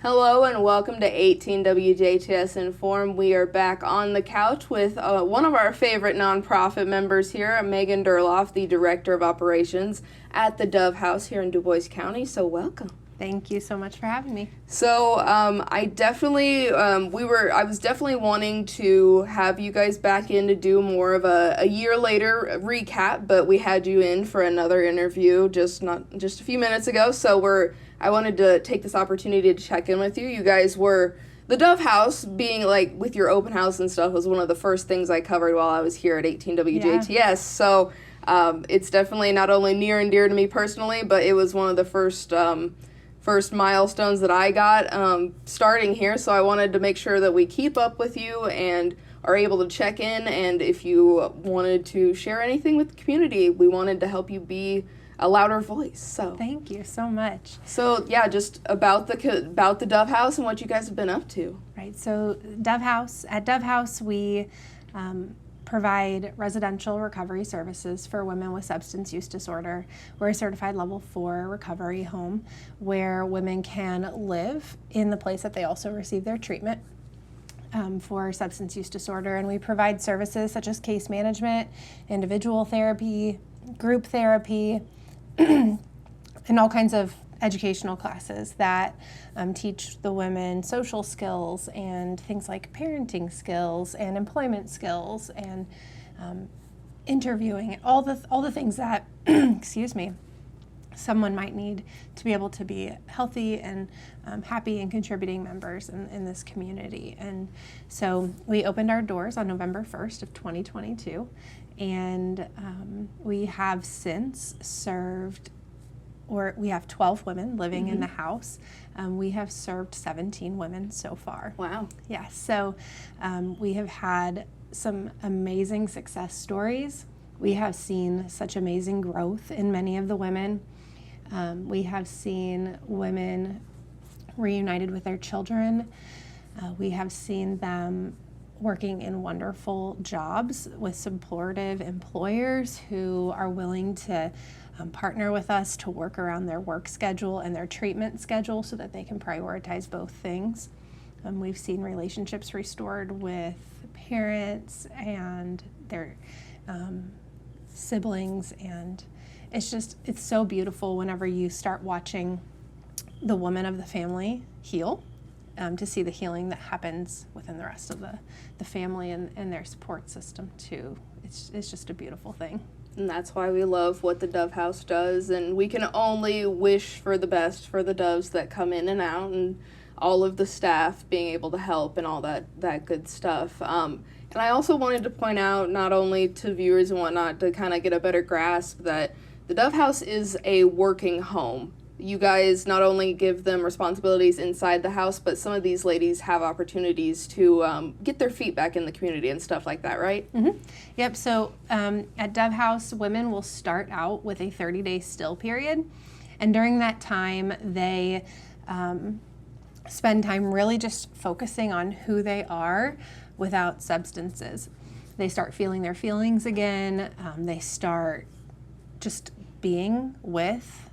Hello and welcome to 18 WJTS in.form. We are back on the couch with one of our favorite nonprofit members here, Megan Durlauf, the Director of Operations at the Dove House here in Dubois County. So welcome. Thank you so much for having me. So I was definitely wanting to have you guys back in to do more of a year later recap, but we had you in for another interview just a few minutes ago. So I wanted to take this opportunity to check in with you. You guys were the Dove House, being like with your open house and stuff, was one of the first things I covered while I was here at 18 WJTS. Yeah. So it's definitely not only near and dear to me personally, but it was one of the first milestones that I got starting here. So I wanted to make sure that we keep up with you and are able to check in. And if you wanted to share anything with the community, we wanted to help you be a louder voice. So thank you so much. So yeah, just about the Dove House and what you guys have been up to. Right. So at Dove House, we provide residential recovery services for women with substance use disorder. We're a certified level 4 recovery home where women can live in the place that they also receive their treatment for substance use disorder. And we provide services such as case management, individual therapy, group therapy, and all kinds of educational classes that teach the women social skills and things like parenting skills and employment skills and interviewing, all the things that excuse me, someone might need to be able to be healthy and happy and contributing members in this community. And so we opened our doors on November 1st of 2022, and we have since served, or we have 12 women living in the house. We have served 17 women so far. Wow. Yes, so we have had some amazing success stories. We have seen such amazing growth in many of the women. We have seen women reunited with their children. We have seen them working in wonderful jobs with supportive employers who are willing to partner with us to work around their work schedule and their treatment schedule so that they can prioritize both things. We've seen relationships restored with parents and their siblings, and it's so beautiful whenever you start watching the woman of the family heal, to see the healing that happens within the rest of the family and their support system too. It's just a beautiful thing. And that's why we love what the Dove House does, and we can only wish for the best for the doves that come in and out, and all of the staff being able to help and all that good stuff. And I also wanted to point out, not only to viewers and whatnot, to kind of get a better grasp that the Dove House is a working home. You guys not only give them responsibilities inside the house, but some of these ladies have opportunities to get their feet back in the community and stuff like that, right? Mm-hmm. Yep, so at Dove House, women will start out with a 30-day still period. And during that time, they spend time really just focusing on who they are without substances. They start feeling their feelings again. They start just being with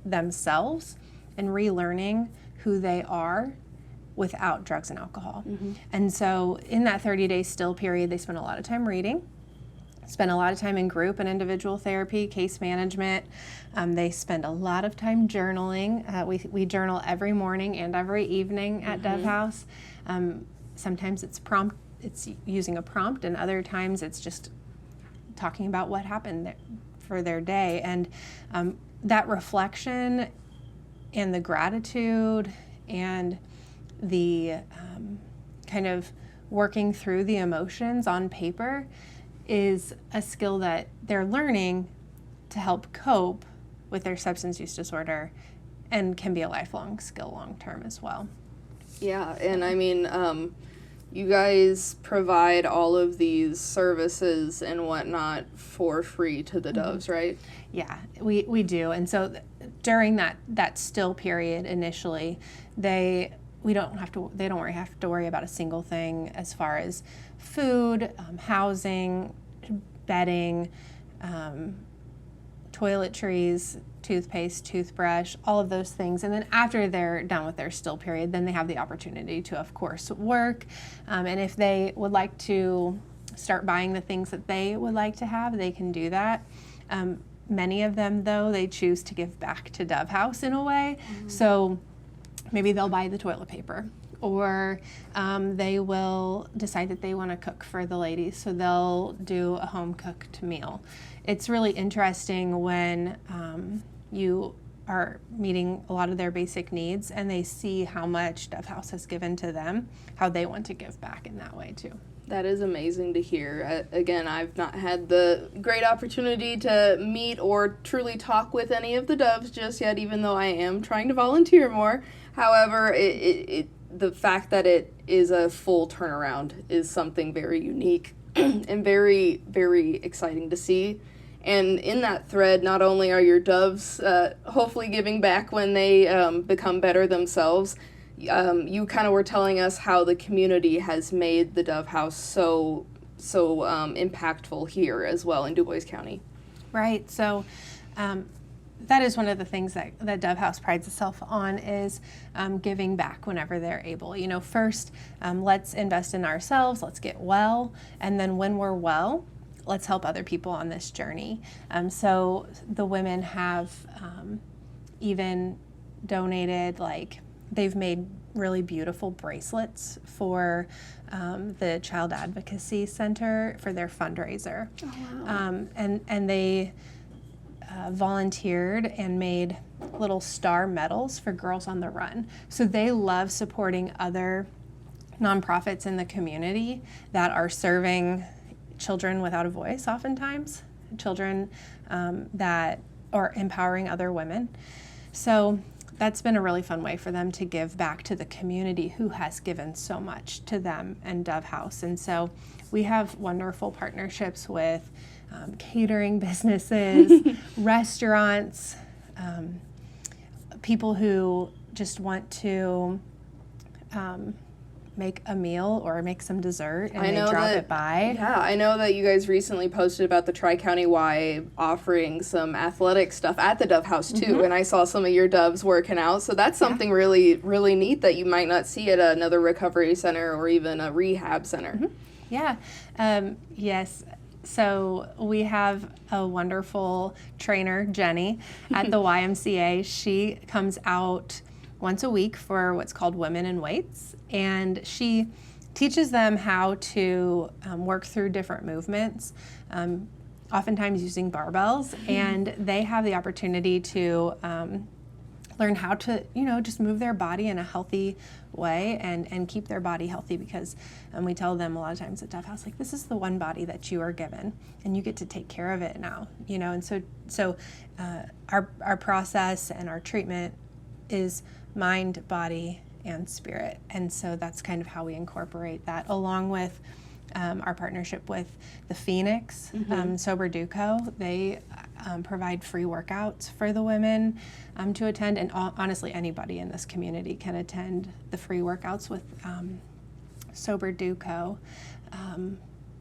themselves and relearning who they are without drugs and alcohol. Mm-hmm. And so in that 30-day still period, they spend a lot of time reading, spend a lot of time in group and individual therapy, case management. They spend a lot of time journaling. We journal every morning and every evening at Dove House. Sometimes it's using a prompt, and other times it's just talking about what happened for their day. And that reflection and the gratitude and the kind of working through the emotions on paper is a skill that they're learning to help cope with their substance use disorder, and can be a lifelong skill long term as well. Yeah, and I mean, you guys provide all of these services and whatnot for free to the doves, right? Yeah, we do. And so during that still period initially, they don't have to worry about a single thing as far as food, housing, bedding, toiletries, toothpaste, toothbrush, all of those things. And then after they're done with their still period, then they have the opportunity to, of course, work. And if they would like to start buying the things that they would like to have, they can do that. Many of them, though, they choose to give back to Dove House in a way. So maybe they'll buy the toilet paper, or they will decide that they want to cook for the ladies, so they'll do a home cooked meal. It's really interesting when you are meeting a lot of their basic needs and they see how much Dove House has given to them, how they want to give back in that way too. That is amazing to hear. Again, I've not had the great opportunity to meet or truly talk with any of the Doves just yet, even though I am trying to volunteer more. However, the fact that it is a full turnaround is something very unique and very, very exciting to see. And in that thread, not only are your Doves hopefully giving back when they become better themselves, you kind of were telling us how the community has made the Dove House so impactful here as well in Dubois County. Right. So that is one of the things that Dove House prides itself on, is giving back whenever they're able. You know, first, let's invest in ourselves, let's get well, and then when we're well, let's help other people on this journey. So the women have even donated, like, they've made really beautiful bracelets for the Child Advocacy Center for their fundraiser. Oh, wow. And they volunteered and made little star medals for Girls on the Run. So they love supporting other nonprofits in the community that are serving children without a voice, oftentimes, children that are empowering other women. So that's been a really fun way for them to give back to the community who has given so much to them and Dove House. And so we have wonderful partnerships with catering businesses, restaurants, people who just want to make a meal or make some dessert and they drop it by. Yeah, I know that you guys recently posted about the Tri-County Y offering some athletic stuff at the Dove House too, and I saw some of your Doves working out, so that's something really, really neat that you might not see at another recovery center or even a rehab center. Yeah, yes. So we have a wonderful trainer, Jenny, at the YMCA. She comes out once a week for what's called Women in Weights, and she teaches them how to work through different movements, oftentimes using barbells, and they have the opportunity to learn how to, just move their body in a healthy way and keep their body healthy, because we tell them a lot of times at Dove House, like, this is the one body that you are given and you get to take care of it now, and so our process and our treatment is mind, body, and spirit. And so that's kind of how we incorporate that, along with our partnership with the Phoenix Sober Duco. They provide free workouts for the women to attend, and honestly, anybody in this community can attend the free workouts with Sober Duco.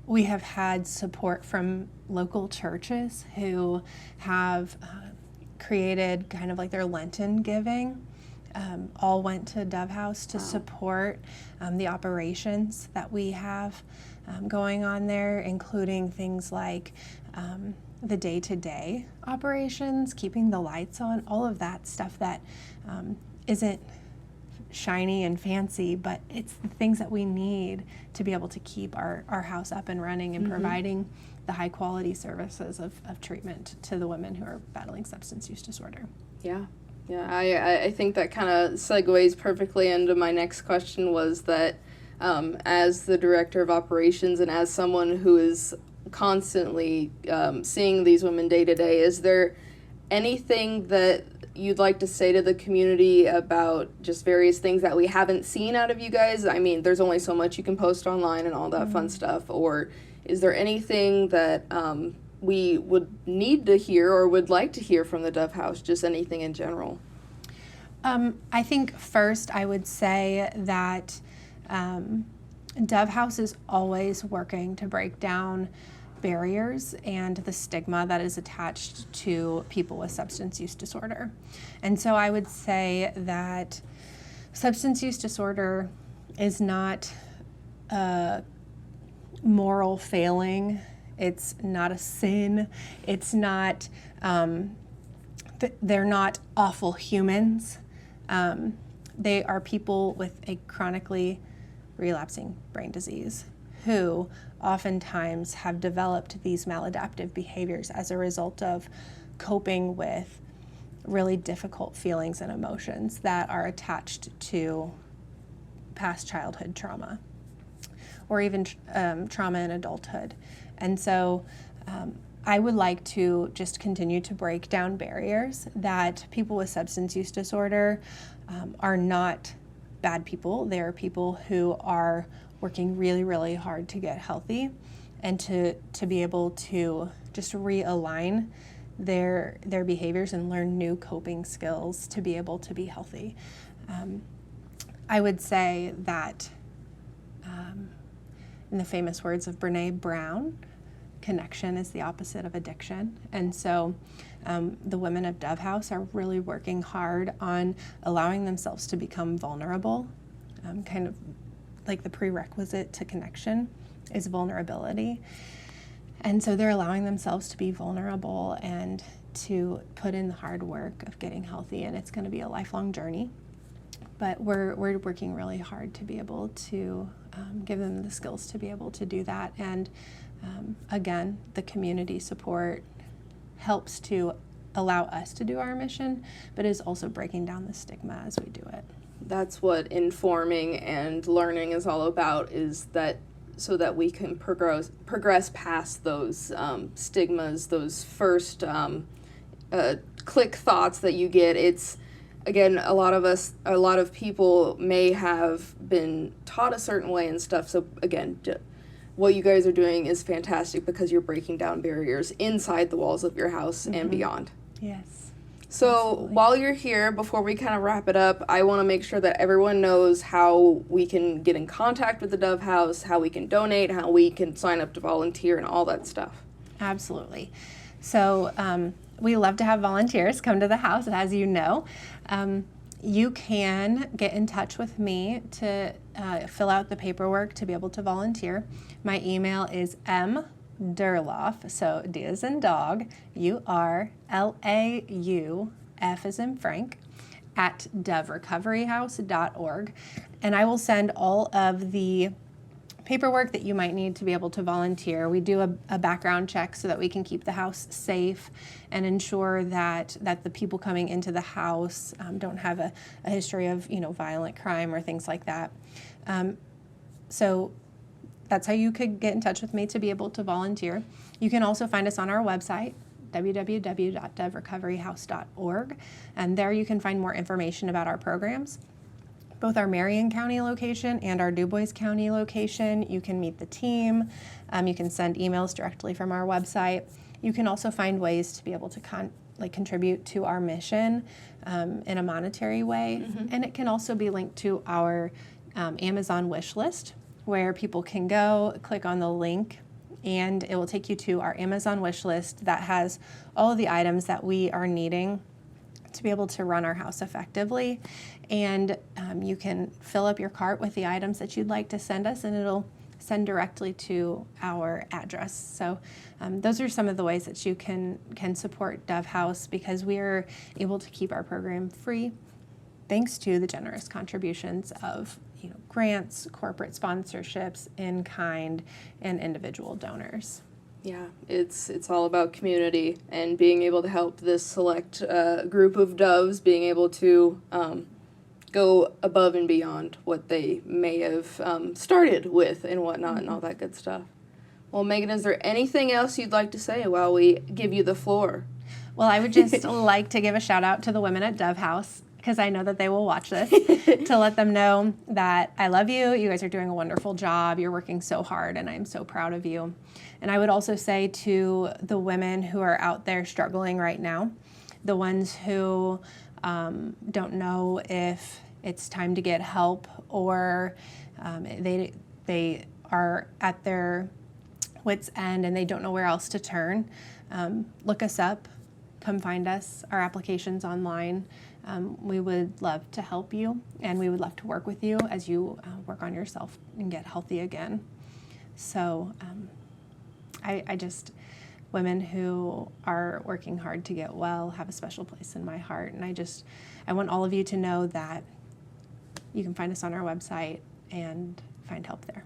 We have had support from local churches who have created kind of like their Lenten giving. All went to Dove House to support the operations that we have going on there, including things like the day-to-day operations, keeping the lights on, all of that stuff that isn't shiny and fancy, but it's the things that we need to be able to keep our house up and running and providing the high-quality services of treatment to the women who are battling substance use disorder. Yeah. Yeah, I think that kind of segues perfectly into my next question, was that as the director of operations and as someone who is constantly seeing these women day to day, is there anything that you'd like to say to the community about just various things that we haven't seen out of you guys? I mean, there's only so much you can post online and all that fun stuff. Or is there anything that we would need to hear or would like to hear from the Dove House, just anything in general? I think first I would say that Dove House is always working to break down barriers and the stigma that is attached to people with substance use disorder. And so I would say that substance use disorder is not a moral failing. It's not a sin. It's not, they're not awful humans. They are people with a chronically relapsing brain disease who oftentimes have developed these maladaptive behaviors as a result of coping with really difficult feelings and emotions that are attached to past childhood trauma or even trauma in adulthood. And so I would like to just continue to break down barriers that people with substance use disorder are not bad people. They are people who are working really, really hard to get healthy and to be able to just realign their behaviors and learn new coping skills to be able to be healthy. I would say that, in the famous words of Brene Brown, connection is the opposite of addiction. And so the women of Dove House are really working hard on allowing themselves to become vulnerable. Kind of like the prerequisite to connection is vulnerability. And so they're allowing themselves to be vulnerable and to put in the hard work of getting healthy. And it's going to be a lifelong journey. But we're working really hard to be able to give them the skills to be able to do that. And again, the community support helps to allow us to do our mission, but is also breaking down the stigma as we do it. That's what informing and learning is all about, is that so that we can progress past those stigmas, those first click thoughts that you get. It's, again, a lot of people may have been taught a certain way and stuff. So again, what you guys are doing is fantastic because you're breaking down barriers inside the walls of your house and beyond. Yes. So Absolutely. while you're here, before we kind of wrap it up, I want to make sure that everyone knows how we can get in contact with the Dove House, how we can donate, how we can sign up to volunteer, and all that stuff. Absolutely. So we love to have volunteers come to the house, as you know. You can get in touch with me to fill out the paperwork to be able to volunteer. My email is Durlauf, so D as in dog, Urlauf as in Frank, at doverecoveryhouse.org. And I will send all of the paperwork that you might need to be able to volunteer. We do a background check so that we can keep the house safe and ensure that the people coming into the house don't have a history of violent crime or things like that. So that's how you could get in touch with me to be able to volunteer. You can also find us on our website, www.doverecoveryhouse.org, and there you can find more information about our programs. Both our Marion County location and our Dubois County location. You can meet the team. You can send emails directly from our website. You can also find ways to be able to contribute to our mission in a monetary way. Mm-hmm. And it can also be linked to our Amazon wish list, where people can go, click on the link, and it will take you to our Amazon wish list that has all of the items that we are needing to be able to run our house effectively. And you can fill up your cart with the items that you'd like to send us, and it'll send directly to our address. So those are some of the ways that you can support Dove House, because we are able to keep our program free thanks to the generous contributions of grants, corporate sponsorships, in-kind, and individual donors. Yeah, it's all about community and being able to help this select group of doves being able to go above and beyond what they may have started with and whatnot, and all that good stuff. Well, Megan, is there anything else you'd like to say while we give you the floor? Well, I would just like to give a shout out to the women at Dove House, because I know that they will watch this, to let them know that I love you. You guys are doing a wonderful job. You're working so hard, and I'm so proud of you. And I would also say to the women who are out there struggling right now, the ones who don't know if it's time to get help, or they are at their wit's end and they don't know where else to turn, look us up, come find us. Our application's online. We would love to help you, and we would love to work with you as you work on yourself and get healthy again. So I just, women who are working hard to get well have a special place in my heart, and I want all of you to know that you can find us on our website and find help there.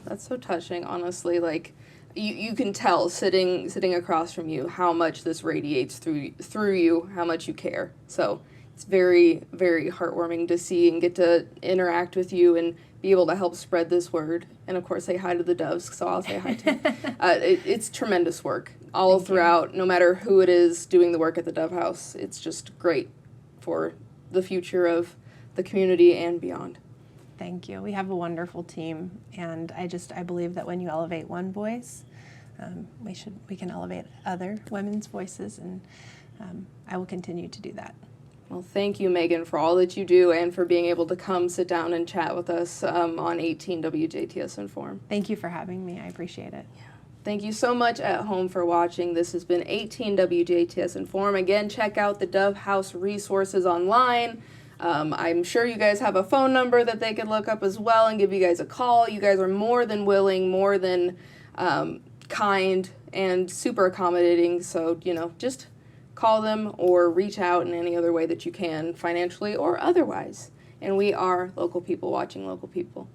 That's so touching, honestly. Like, you can tell sitting across from you how much this radiates through you, how much you care. So it's very, very heartwarming to see and get to interact with you and be able to help spread this word. And of course, say hi to the doves, so I'll say hi to them. It's tremendous work all throughout, no matter who it is doing the work at the Dove House. It's just great for the future of the community and beyond. Thank you. We have a wonderful team, and I believe that when you elevate one voice, we can elevate other women's voices, and I will continue to do that. Well, thank you, Megan, for all that you do and for being able to come sit down and chat with us on 18 WJTS in.form. Thank you for having me. I appreciate it. Yeah. Thank you so much at home for watching. This has been 18 WJTS in.form. Again, check out the Dove House resources online. I'm sure you guys have a phone number that they could look up as well and give you guys a call. You guys are more than willing, more than kind, and super accommodating. So, just call them or reach out in any other way that you can, financially or otherwise. And we are local people watching local people.